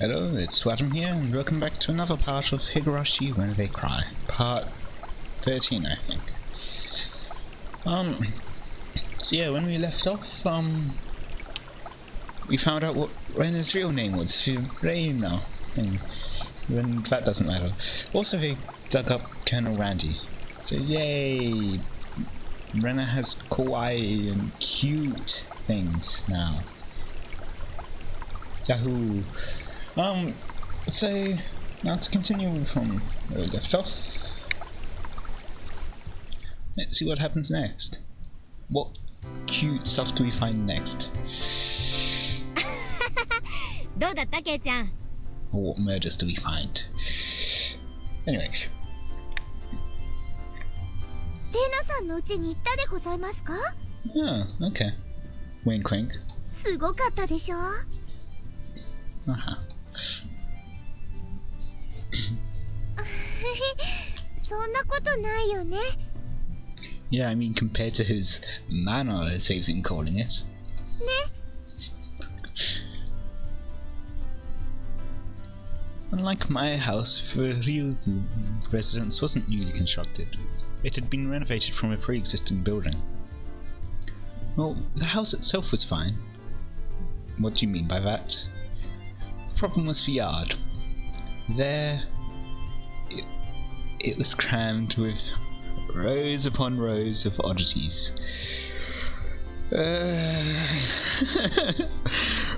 Hello, it's Adam here, and welcome back to another part of Higurashi When They Cry. Part 13, I think. So yeah, when we left off, we found out what Rena's real name was, Reina, and that doesn't matter. Also, they dug up Colonel Randy. So yay! Rena has kawaii and cute things now. Yahoo! So now to continue from where we left off. Let's see what happens next. What cute stuff do we find next? どうだったケイちゃん Or what murders do we find? Anyway. レナさんの家に行ったでございますか? Oh, okay. Wink wink. すごかったでしょ? Uh-huh. そんなことないよね. Yeah, I mean compared to his manor, as they've been calling it. ね. Unlike my house, the Ryugu residence wasn't newly constructed. It had been renovated from a pre-existing building. Well, the house itself was fine. What do you mean by that? The problem was the yard. There, it was crammed with rows upon rows of oddities. Rena,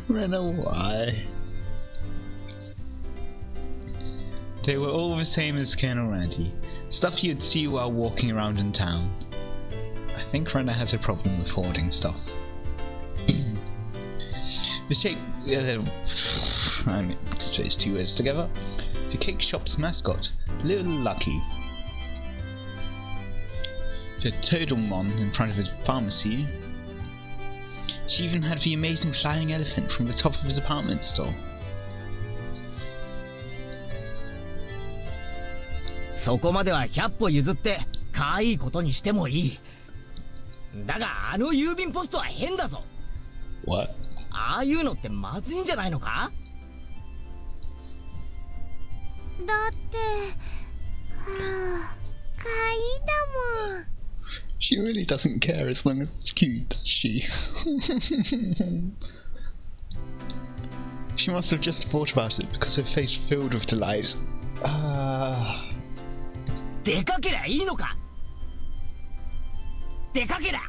why? They were all the same as Colonel Randy. Stuff you'd see while walking around in town. I think Rena has a problem with hoarding stuff. I mixed those two words together. The cake shop's mascot, Little Lucky. The Toadlemon in front of his pharmacy. She even had the amazing flying elephant from the top of his department store. そこまでは100歩譲って可愛いことにしてもいい。だがあの郵便ポストは変だぞ。 What? ああいうのってまずいんじゃないのか？だって、はあ、かわいいだもん。 She really doesn't care as long as it's cute, does she? She must have just thought about it because her face filled with delight. 出かけりゃいいのか？出かけりゃ。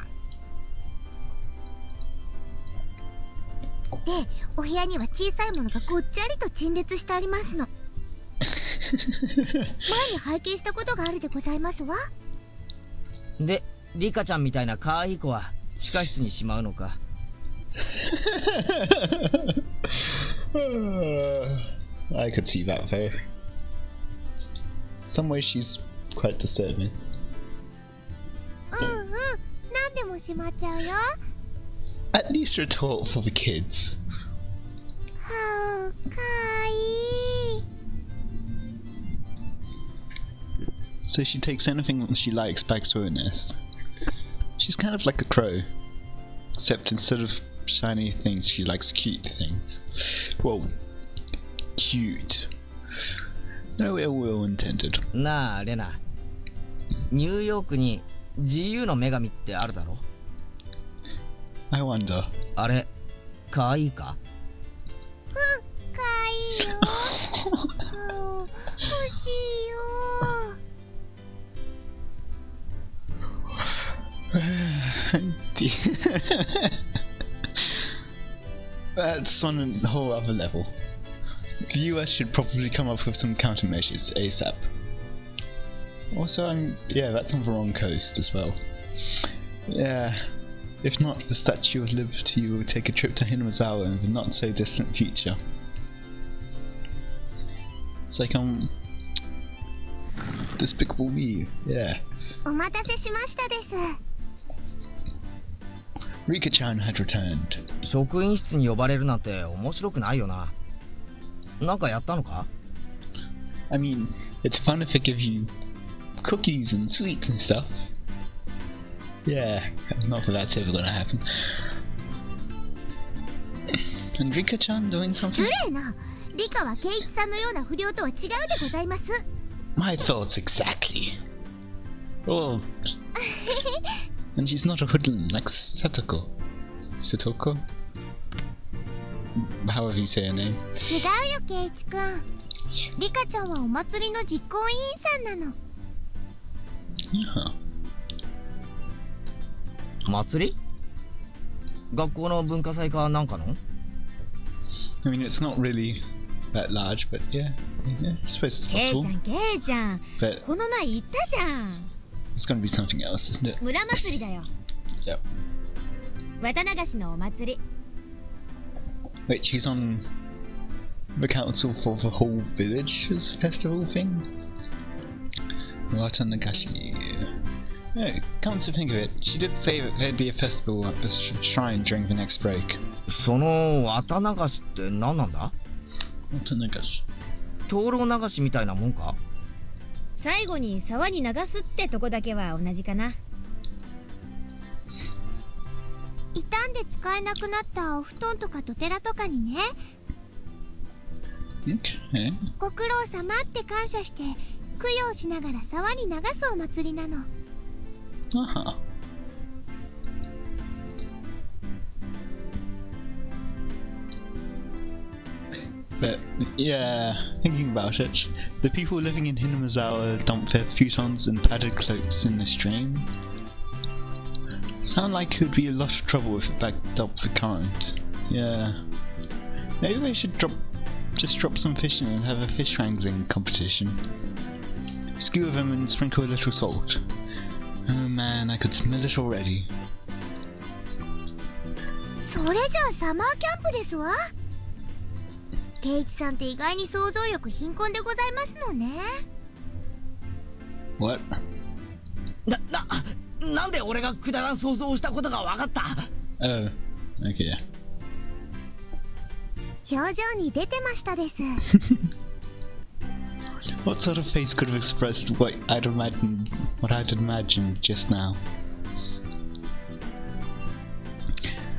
で、お部屋には小さいものがごっちゃりと陳列してありますの。前に拝見したことがあるでございますわ。で、リカちゃんみたいな可愛い子は地下室にしまうのか。I could see that though. Some way she's quite disturbing. うんうん、何でもしまっちゃうよ。At least a talk for the kids. はあ、かわいい。 So she takes anything she likes back to her nest. She's kind of like a crow, except instead of shiny things, she likes cute things. Whoa, cute. No ill will intended. なあレナ、ニューヨークに自由の女神ってあるだろ？ I wonder. あれ、可愛いか？うん、かわいいよ。はあ、欲しいよ。That's on a whole other level. The US should probably come up with some countermeasures ASAP. Also, yeah, that's on the wrong coast as well. Yeah, if not, the Statue of Liberty will take a trip to Hinazawa in the not so distant future. It's like, Despicable Me, yeah. お待たせしましたです。Rika-chan had returned. 職員室に呼ばれるなんて面白くないよな。なんかやったのか？ I mean, it's fun if they give you cookies and sweets and stuff. Yeah, not that that's ever gonna happen. And Rika-chan doing something? 失礼な。リカはケイイチさんのような不良とは違うでございます。 My thoughts exactly. Oh. And she's not a hoodlum like Satoko. Satoko? However you say her name. 違うよケイイチくん。リカちゃんはお祭りの実行委員さんなの。Yeah. 祭り？学校の文化祭かなんかの？ I mean, it's not really that large, but yeah, I suppose it's ケイ possible. ちゃんケイちゃん But この前言ったじゃん。 it's gonna be something else, isn't it? 村祭りだよ。 Yep. 綿流しのお祭り。 Wait, she's on the council for the whole village's festival thing? Onikakushi. Yeah, come to think of it, she did say that there'd be a festival at the shrine during the next break. その綿流しって何なんだ？ Onikakushi. 灯籠流しみたいなもんか？最後に沢に流すってとこだけは同じかな。傷んで使えなくなったお布団とかドテラとかにね、 Okay. ご苦労様って感謝して供養しながら沢に流すお祭りなの。 Uh-huh. But, yeah, thinking about it, the people living in Hinamazawa dump their futons and padded cloaks in the stream. Sound like it would be a lot of trouble if it backed up the current. Yeah. Maybe they should just drop some fish in and have a fish wrangling competition. Skewer them and sprinkle a little salt. Oh man, I could smell it already. それじゃあサマーキャンプですわ。ケイイチさんって意外に想像力貧困でございますのね。 What? なんで俺がくだらん想像をしたことが分かった？ Oh, okay. 表情に出てましたです。 What sort of face could have expressed what I'd imagined just now?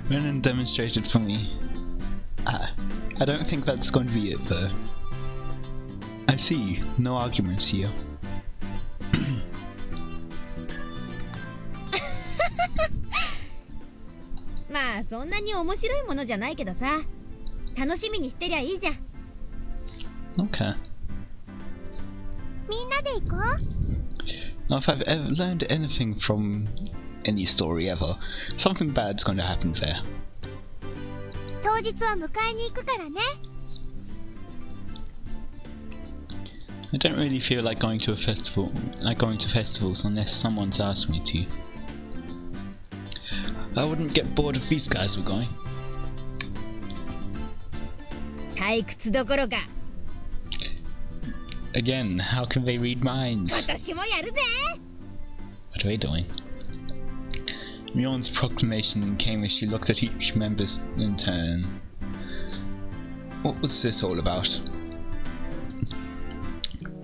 Renan demonstrated for me. I don't think that's going to be it though. I see, no arguments here. まあそんなに面白いものじゃないけどさ、楽しみにしてりゃいいじゃん。 Okay. みんなで行こう。 Now if I've ever learned anything from any story ever, something bad's going to happen there. 当日は迎えに行くからね。 I don't really feel like going to festivals unless someone's asked me to. I wouldn't get bored if these guys were going. 退屈どころか Again, how can they read minds? 私もやるぜ。 What are they doing? Mion's proclamation came as she looked at each member in turn. What was this all about?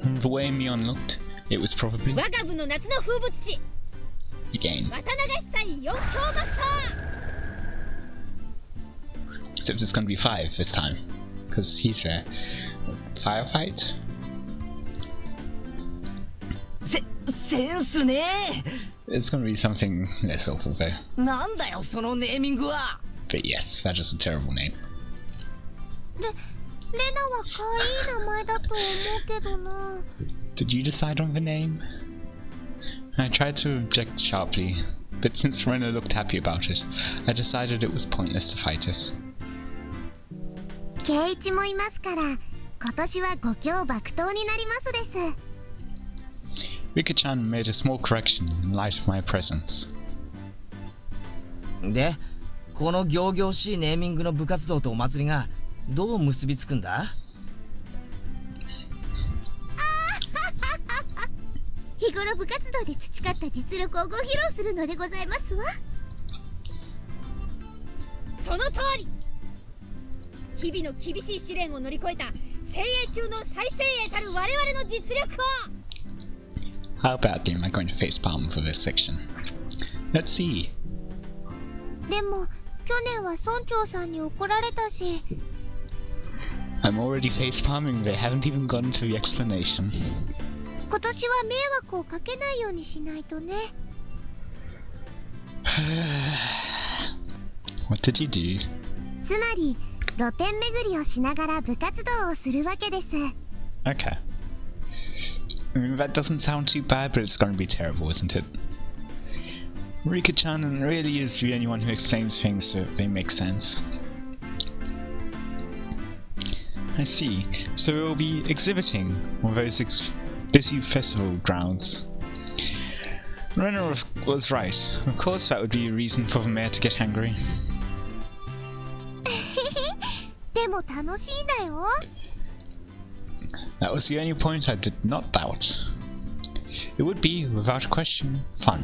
From the way Mion looked, it was probably 我が部の夏の風物詩 again. 綿流し祭4強幕と Except it's gonna be 5 this time. Because he's there. Firefight? センスね It's gonna be something less awful though. え。なんだよそのネーミングは。 But yes, that is a terrible name. レナは可愛い名前だと思うけどな。 Did you decide on the name? I tried to object sharply, but since Rena looked happy about it, I decided it was pointless to fight it. ケイイチもいますから、今年は五強爆投になりますです。 Rika-chan made a small correction in light of my presence. で、この仰々しいネーミングの部活動とお祭りがどう結びつくんだ？日頃部活動で培った実力をご披露するのでございますわ。その通り。日々の厳しい試練を乗り越えた精鋭中の最精鋭たる我々の実力を。 How badly am I going to face palm for this section? Let's see. でも去年は村長さんに怒られたし。I'm already face palming. They haven't even gotten to the explanation. 今年は迷惑をかけないようにしないとね。What did you do? つまり露店巡りをしながら部活動をするわけです。 Okay. I mean, that doesn't sound too bad, but it's going to be terrible, isn't it? Rika-chan really is the only one who explains things so they make sense. I see. So we'll be exhibiting on those busy festival grounds. Renner was right. Of course that would be a reason for the mayor to get angry. でも楽しいんだよ。 That was the only point I did not doubt. It would be, without question, fun.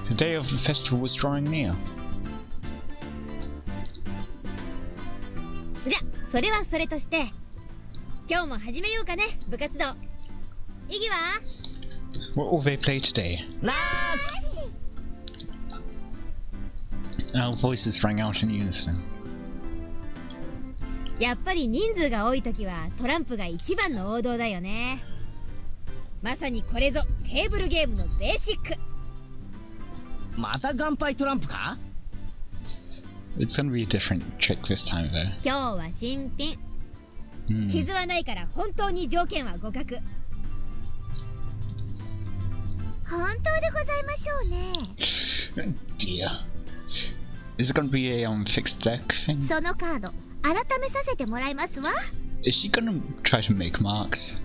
The day of the festival was drawing near. じゃ、それはそれとして、今日も始めようかね、部活動。意義は？ What will they play today? ナース Our voices rang out in unison. やっぱり人数が多い時はトランプが一番の王道だよね。まさにこれぞテーブルゲームのベーシック。また乾杯トランプか？ It's gonna be a different trick this time though. 今日は新品。傷はないから本当に条件は互角。本当でございましょうね。Dear. Is it gonna be a fixed deck thing? そのカード改めさせてもらいますわ。 Is she gonna try to make marks?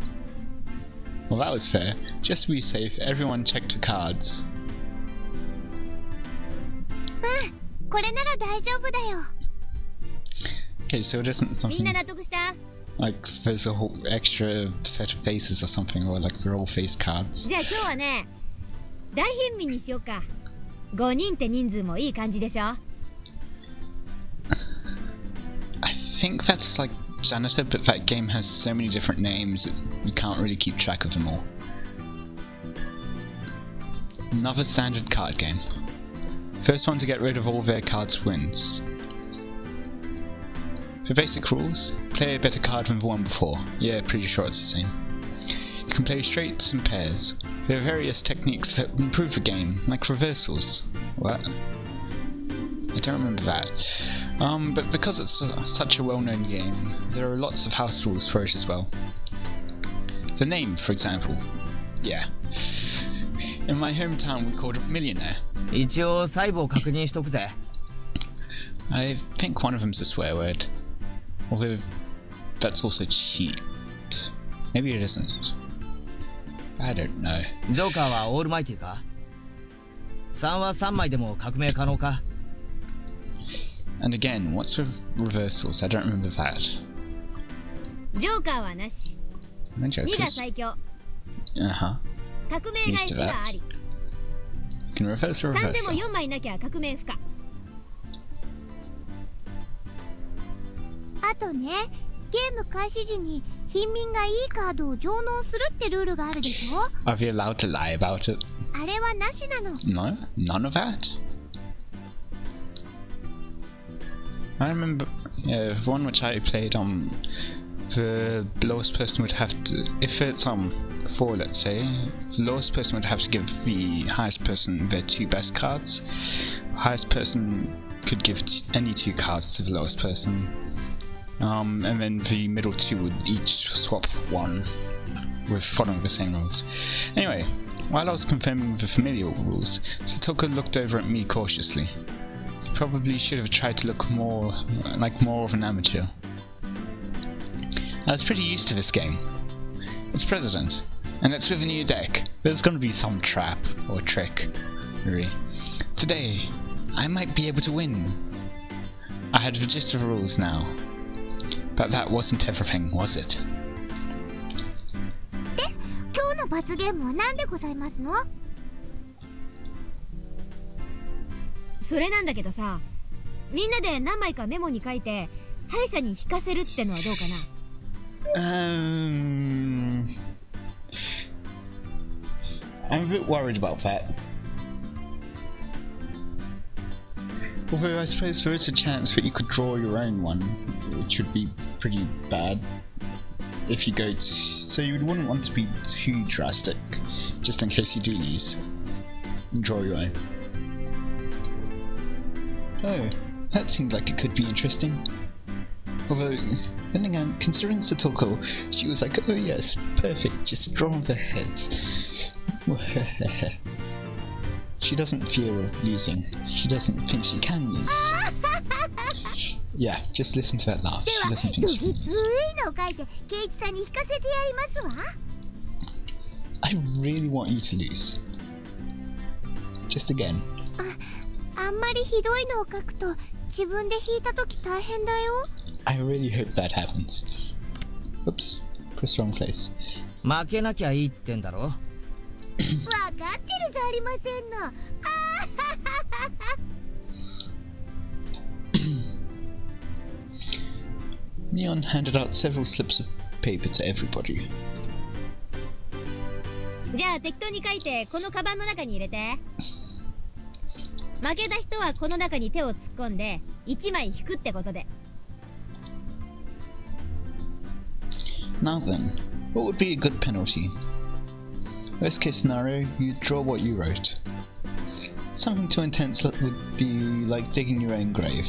Well, that was fair. Just to be safe, everyone checked the cards. これなら大丈夫だよ。 Okay, so it isn't みんな something 納得した？ like there's a whole extra set of faces or something, or like they're all face cards. じゃあ今日はね、大貧民にしようか。5人って人数もいい感じでしょ？ I think that's like Janitor, but that game has so many different names, you can't really keep track of them all. Another standard card game. First one to get rid of all their cards wins. For basic rules, play a better card than the one before. Yeah, pretty sure it's the same. You can play straights and pairs. There are various techniques that improve the game, like reversals. What? I don't remember that. But because it's such a well-known game, there are lots of house rules for it as well. The name, for example. Yeah. In my hometown we called it Millionaire. 一応細部を確認しとくぜ。 I think one of them's a swear word. Although, that's also cheat. Maybe it isn't. I don't know. ジョーカーはオールマイティか？ 3は3枚でも革命可能か？ And again, what's with reversals? I don't remember that. ジョーカーはなし。 No 2が jokers. 最強。 Uh-huh. 革命返しはあり。 You can reverse a 3でも reversal. 4枚なきゃ革命不可。あとね、ゲーム開始時に貧民がいいカードを上納するってルールがあるでしょ？ Are we allowed to lie about it? あれはなしなの。 No? None of that? I remember, yeah, the one which I played, the lowest person would have to, if it's 4, let's say, the lowest person would have to give the highest person their 2 best cards. The highest person could give any 2 cards to the lowest person. And then the middle 2 would each swap 1, with following the same rules. Anyway, while I was confirming the familiar rules, Satoka looked over at me cautiously. He probably should have tried to look more of an amateur. I was pretty used to this game. It's President, and it's with a new deck. There's gonna be some trap or trick. Really. Today, I might be able to win. I had the gist of the rules now. But that wasn't everything, was it? で、今日の罰ゲームは何でございますの？それなんだけどさ、みんなで何枚かメモに書いて歯医者に引かせるってのはどうかな？ I'm a bit worried about that. Although I suppose there is a chance that you could draw your own one, which would be pretty bad if you go so you wouldn't want to be too drastic, just in case you do lose. Draw your own. Oh, that seemed like it could be interesting. Although, then again, considering Satoko, she was like, oh yes, perfect, just draw their heads. She doesn't fear losing. She doesn't think she can lose. Yeah, just listen to that laugh. She doesn't think she can lose. I really want you to lose. Just again. あんまりひどいのを書くと自分で引いたとき大変だよ。 I really hope that happens. Oops, press wrong place. 負けなきゃいいってんだろ。わかってるじゃありませんの。Neon handed out several slips of paper to everybody. じゃあ適当に書いてこのカバンの中に入れて。負けた人はこの中に手を突っ込んで1枚引くってことで。 Now then, what would be a good penalty? Worst case scenario, you draw what you wrote. Something too intense would be like digging your own grave.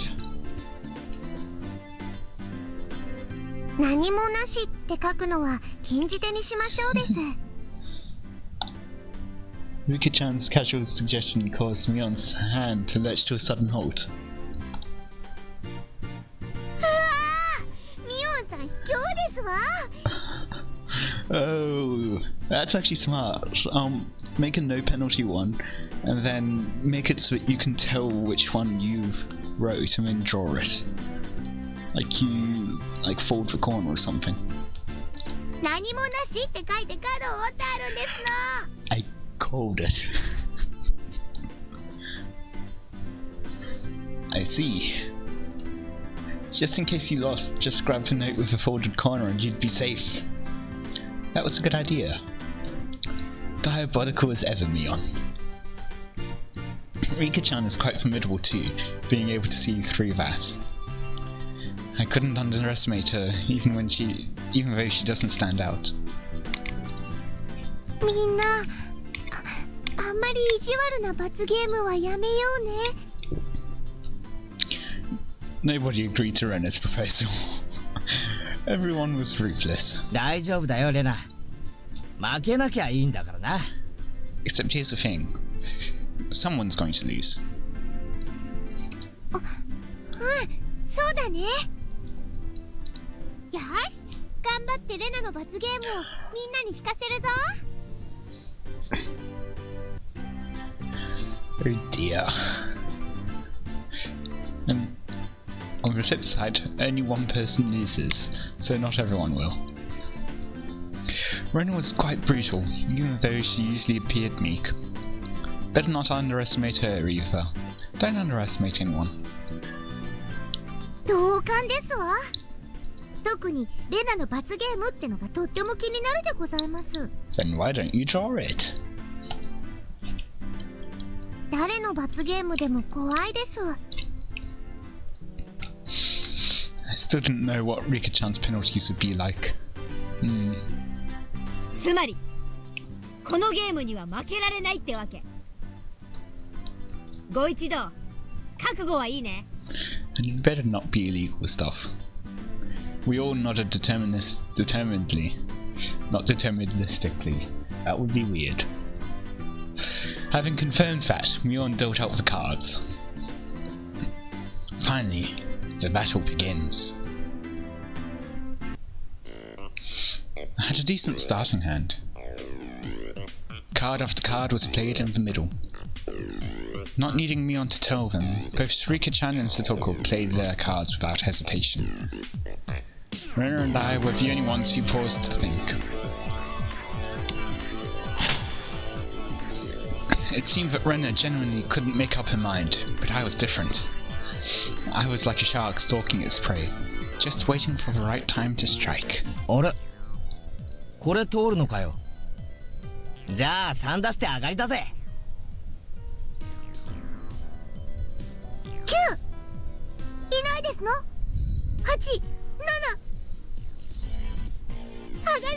何もなしって書くのは禁じ手にしましょうです。Rika-chan's casual suggestion caused Mion's hand to lurch to a sudden halt. ミオンさん卑怯ですわ。 Oh, that's actually smart. Make a no penalty one, and then make it so that you can tell which one you wrote and then draw it. Like you, fold the corner or something. 何もなしって書いて角を折ってあるんですの。 I called it. I see. Just in case you lost, just grab the note with the folded corner and you'd be safe. That was a good idea. Diabolical as ever, Mion. Rika-chan is quite formidable too, being able to see through that. I couldn't underestimate her, even though she doesn't stand out. みんな、あんまり意地悪な罰ゲームはやめようね。 Nobody agreed to Rena's proposal. Everyone was ruthless. 大丈夫だよレナ。負けなきゃいいんだからな。 Except here's the thing. Someone's going to lose. うん、そうだね。よし、頑張ってレナの罰ゲームをみんなに引かせるぞ。 Oh dear. And on the flip side, only one person loses, so not everyone will. Rena was quite brutal, even though she usually appeared meek. Better not underestimate her either. Don't underestimate anyone. 同感ですわ。特にレナの罰ゲームってのがとっても気になるでございます。 Then why don't you draw it? 誰の罰ゲームでも怖いです。 I still didn't know what Rika-chan's penalties would be like. つまりこのゲームには負けられないってわけ。ご一同覚悟はいいね。 And it better not be illegal stuff. We all nodded determinedly. Not deterministically. That would be weird. Having confirmed that, Mion dealt out the cards. Finally, the battle begins. I had a decent starting hand. Card after card was played in the middle. Not needing Mion to tell them, both Rika-chan and Satoko played their cards without hesitation. Rena and I were the only ones who paused to think. It seemed that Rena genuinely couldn't make up her mind, but I was different. I was like a shark stalking its prey, just waiting for the right time to strike. あれこれ通るのかよ。じゃあ3出して上がりだぜ。9いないですの。8、7、6、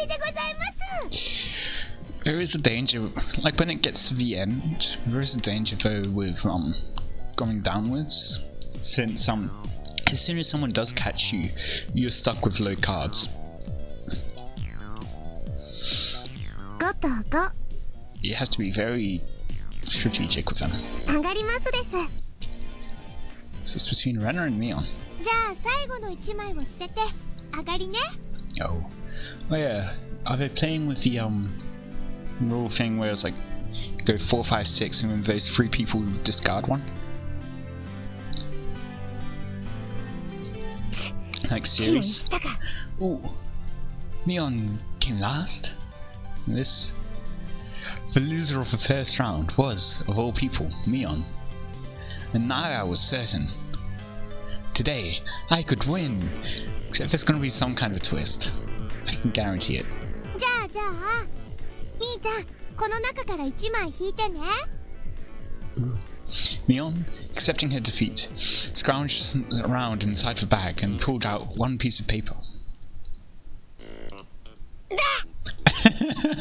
でございます。 There is a danger, like when it gets to the end, there is a danger though with going downwards, since as soon as someone does catch you, you're stuck with low cards. 5と5。 You have to be very strategic with them. 上がりますです。 So it's between Renner and Mion. じゃあ最後の1枚を捨てて上がりね。 Oh yeah. Are they playing with the rule thing where it's like go 4, 5, 6, and then those 3 people discard one? Like serious? Ooh, Mion came last. This, the loser of the first round was, of all people, Mion. And now I was certain. Today, I could win. Except there's gonna be some kind of a twist. I can guarantee it. じゃあみーちゃん、この中から1枚引いてね。 Mion, accepting her defeat, scrounged around inside the bag and pulled out one piece of paper. 誰これ？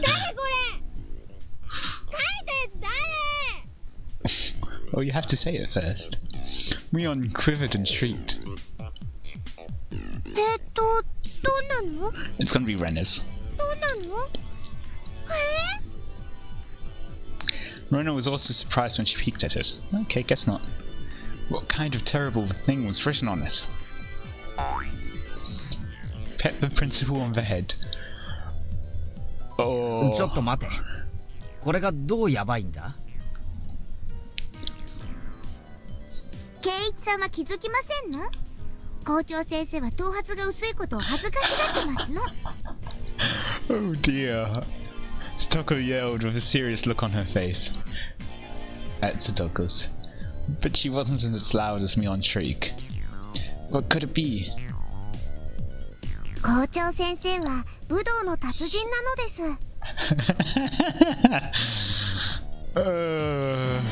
書いたやつ誰？ Oh, you have to say it first. Mion quivered and shrieked. どんなの？ It's gonna be Renner's. どんなの？ Renner was also surprised when she peeked at it. Okay, guess not. What kind of terrible thing was written on it? Pet the principal on the head. Oh. ちょっと待て。これがどうやばいんだ？圭一さんは気づきませんの？校長先生は頭髪が薄いことを恥ずかしがってますの。 Oh dear. Sadako yelled with a serious look on her face at Sadako's, but she wasn't as loud as Mion's shriek. What could it be? 校長先生は武道の達人なのです。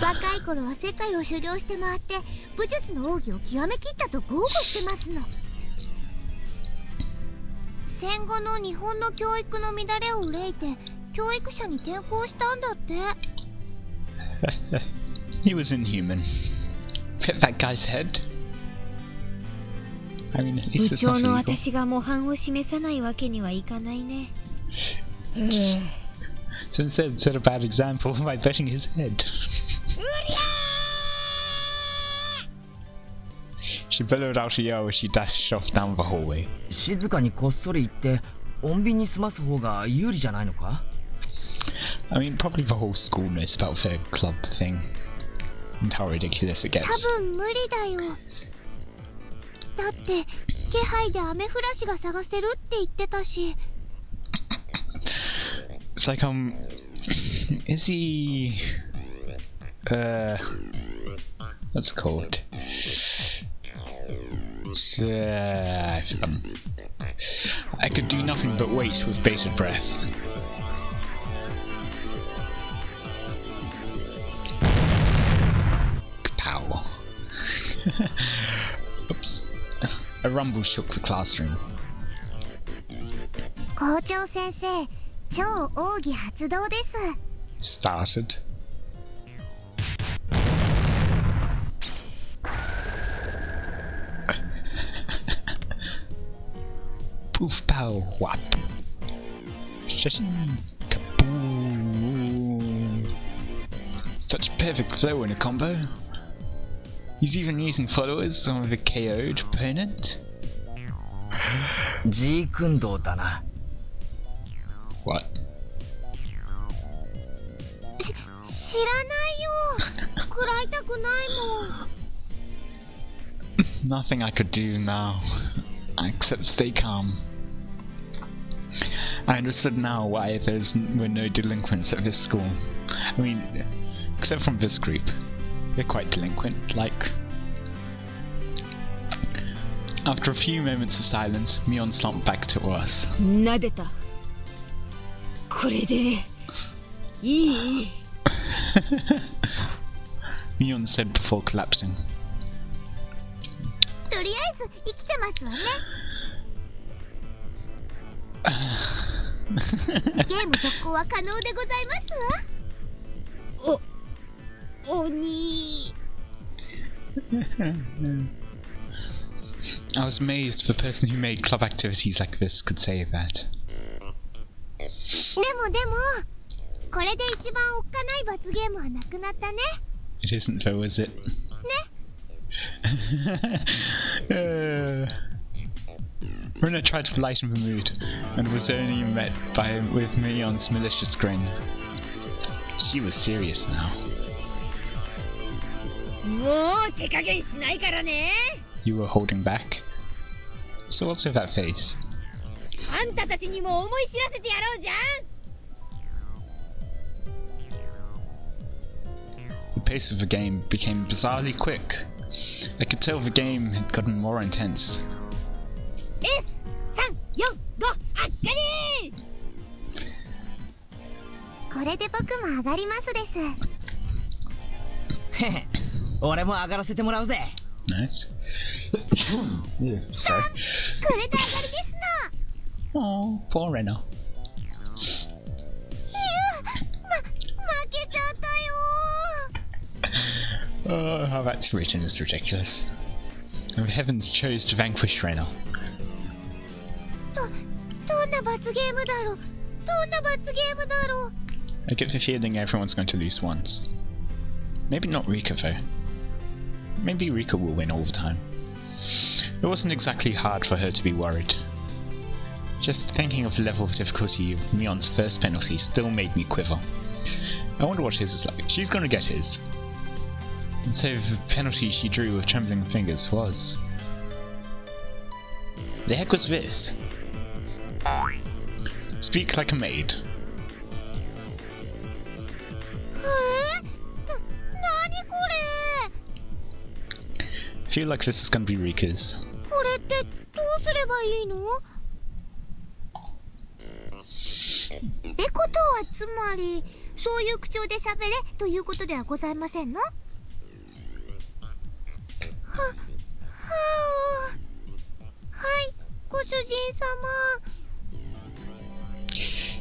若い頃は世界を修行して回って武術の奥義を極めきったと豪語してますの。戦後の日本の教育の乱れを憂いて教育者に転校したんだって。He was inhuman. Fit that guy's head. I mean, it's 部 just 長 not の illegal. 私が模範を示さないわけにはいかないね。So instead, set a bad example by betting his head. She bellowed out a yell as she dashed off down the hallway. 静かにこっそり行って穏便に済ます方が有利じゃないのか？ I mean, probably the whole school knows about their club thing and how ridiculous it 多 gets. 分無理だよ。だって気配でアメフラシが探せるって言ってたし。 It's like, is he, what's it called? I could do nothing but wait with bated breath. Kapow. Oops. A rumble shook the classroom. 校長先生、超奥義発動です。 Started. Poof pow whap. Shashin kaboom. Such perfect flow in a combo. He's even using followers on the KO'd opponent. G 君道だな。What? 知らないよ。食らいたくないもん。 Nothing I could do now, except stay calm. I understood now why were no delinquents at this school. I mean, except from this group. They're quite delinquent, like... After a few moments of silence, Mion slumped back to us. なでた。これでいい。Mion said before collapsing. とりあえず生きてますわね。ゲーム続行は可能でございますわ。鬼。I was amazed the person who made club activities like this could say that. でもこれで一番おっかない罰ゲームはなくなったね。 It isn't though, is it? ね。Runa tried to lighten the mood, and was only met with Mion's malicious grin. She was serious now. もう手加減しないからね。 You were holding back? So what's with that face? あんたたちにも思い知らせてやろうじゃん。 The pace of the game became bizarrely quick. I could tell the game had gotten more intense. S345あっかり。これで僕も上がりますです。へへ、俺も上がらせてもらうぜ。 Nice. Yeah, sorry. これで上がりですな。 Oh, poor Rena. 負けちゃったよ。 Oh, how that's written is ridiculous. And the heavens chose to vanquish Rena. どんな罰ゲームだろう。どんな罰ゲームだろう。 I get the feeling everyone's going to lose once. Maybe not Rika though. Maybe Rika will win all the time. It wasn't exactly hard for her to be worried. Just thinking of the level of difficulty of Mion's first penalty still made me quiver. I wonder what his is like. She's gonna get his. And so the penalty she drew with trembling fingers was... The heck was this? Speak like a maid. 何こ I feel like this is gonna be Rika's. れ。これってどうすればいいの？ってことはつまりそういう口調で喋れということではございませんの？はいご主人様。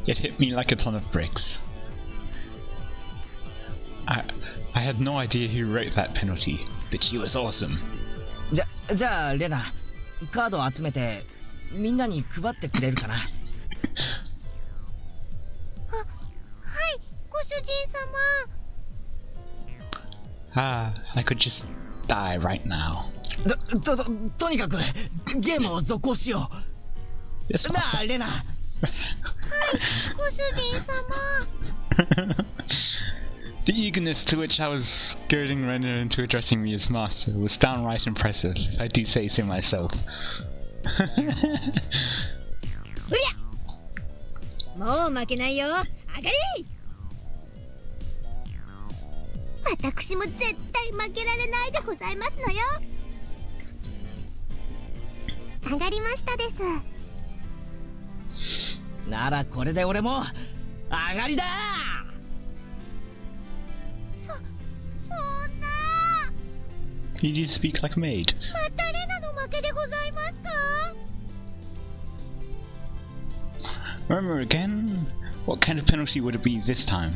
It hit me like a ton of bricks. I had no idea who wrote that penalty, but she was awesome. じゃあレナ、カードを集めてみんなに配ってくれるかな。はいご主人様。 Ah, I could just die right now. とにかくゲームを続行しよう。 Yes, な master. あレナ。ご主人様。 The eagerness to which I was goading Rena into addressing me as master was downright impressive, if I do say so myself. うりゃもう負けないよ。上がり。私も絶対負けられないでございますのよ。上がりましたです。ならこれで俺も上がりだ。そんな。 You do speak like a maid. またレナの負けでございますか？ Remember again? What kind of penalty would it be this time?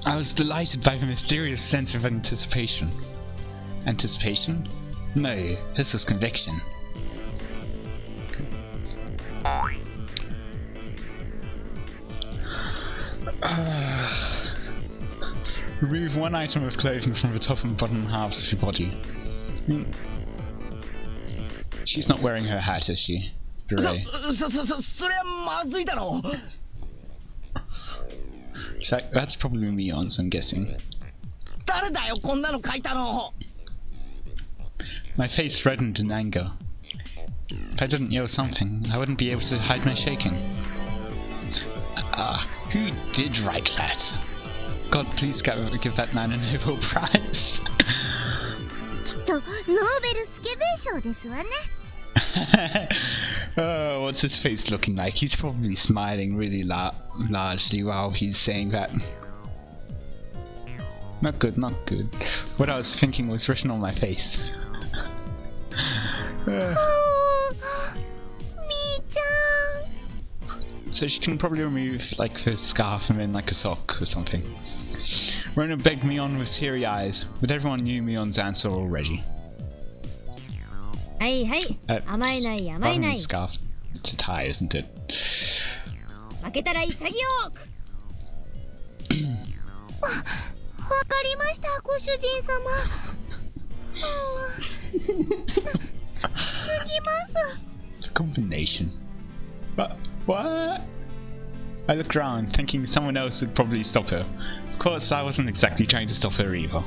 I was delighted by the mysterious sense of anticipation. Anticipation? No, this was conviction. Remove one item of clothing from the top and bottom halves of your body. She's not wearing her hat, is she? Hooray. それはまずいだろう。 That's probably Mion's, I'm guessing. 誰だよこんなの書いたの。 My face reddened in anger. If I didn't yell something, I wouldn't be able to hide my shaking. Who did write that? God, please give that man a Nobel Prize. きっとノーベルスケベ賞ですわね。Oh, what's his face looking like? He's probably smiling really largely while he's saying that. Not good, not good. What I was thinking was written on my face. みーちゃん。so she can probably remove like the scarf and then like a sock or something. Rona begged Mion with teary eyes, but everyone knew Mion's answer already. はいはい、甘えない甘えない。 Scarf. It's a tie, isn't it? 負けたら潔く。わかりました、ご主人様。脱ぎます。 Combination. What? I looked around, thinking someone else would probably stop her. Of course, I wasn't exactly trying to stop her either.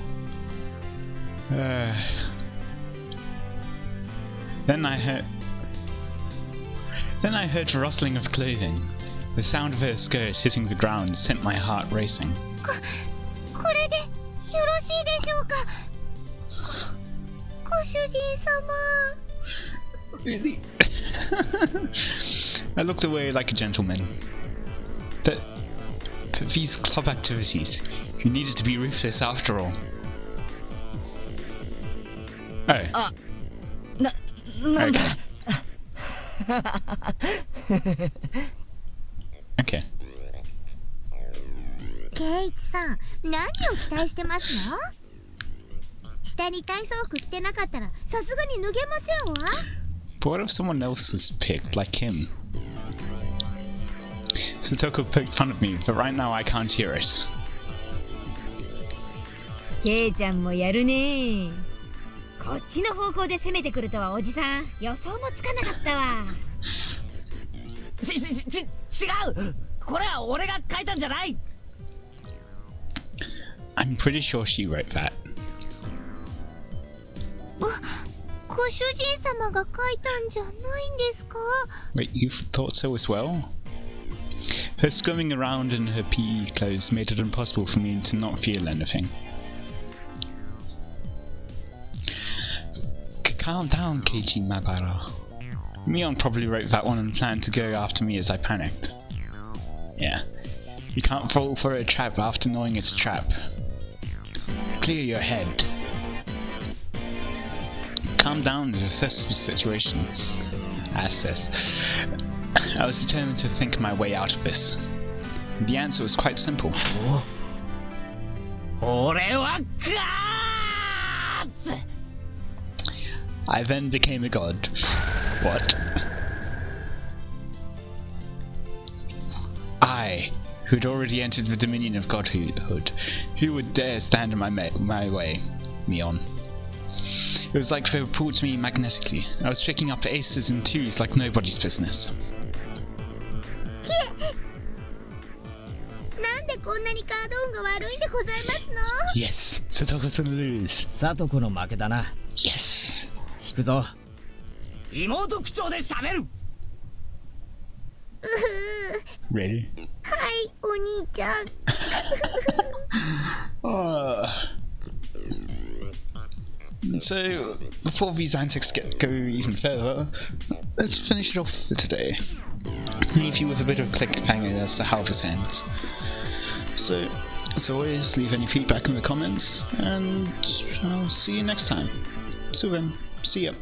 Then I heard the rustling of clothing. The sound of her skirt hitting the ground sent my heart racing. これでよろしいでしょうか、ご主人様。 Really? I looked away like a gentleman. But these club activities, you needed to be ruthless after all. Oh. なんだ Okay. ケイチさん、何を期待してますの？下に体操服着てなかったらさすがに脱げませんわ。 But what if someone else was picked, like him? Satoko poked fun of me, but right now I can't hear it. ケイちゃんもやるね。こっちの方向で攻めてくるとはおじさん予想もつかなかったわ。違う、これは俺が書いたんじゃない。 I'm pretty sure she wrote that. ご主人様が書いたんじゃないんですか？ Wait, you thought so as well? Her swimming around in her PE clothes made it impossible for me to not feel anything. Calm down, Keiichi Mabara. Mion probably wrote that one and planned to go after me as I panicked. Yeah, you can't fall for a trap after knowing it's a trap. Clear your head. Calm down and assess the situation. Assess. I was determined to think my way out of this. The answer was quite simple. 俺は勝つ。 I then became a god. What? I, who'd already entered the dominion of godhood, who would dare stand in my way? Mion. It was like they were pulled to me magnetically. I was picking up aces and twos like nobody's business. なんでこんなにカード運が悪いんでございますの？ Yes, Satoko's gonna lose. サトコの負けだな。 Yes. 引くぞ。妹口調で喋る。Really? はい、お兄ちゃん。So, before these antics go even further, let's finish it off for today. Leave you with a bit of a cliffhanger as to how this ends. So, as always, leave any feedback in the comments, and I'll see you next time. So then, see ya.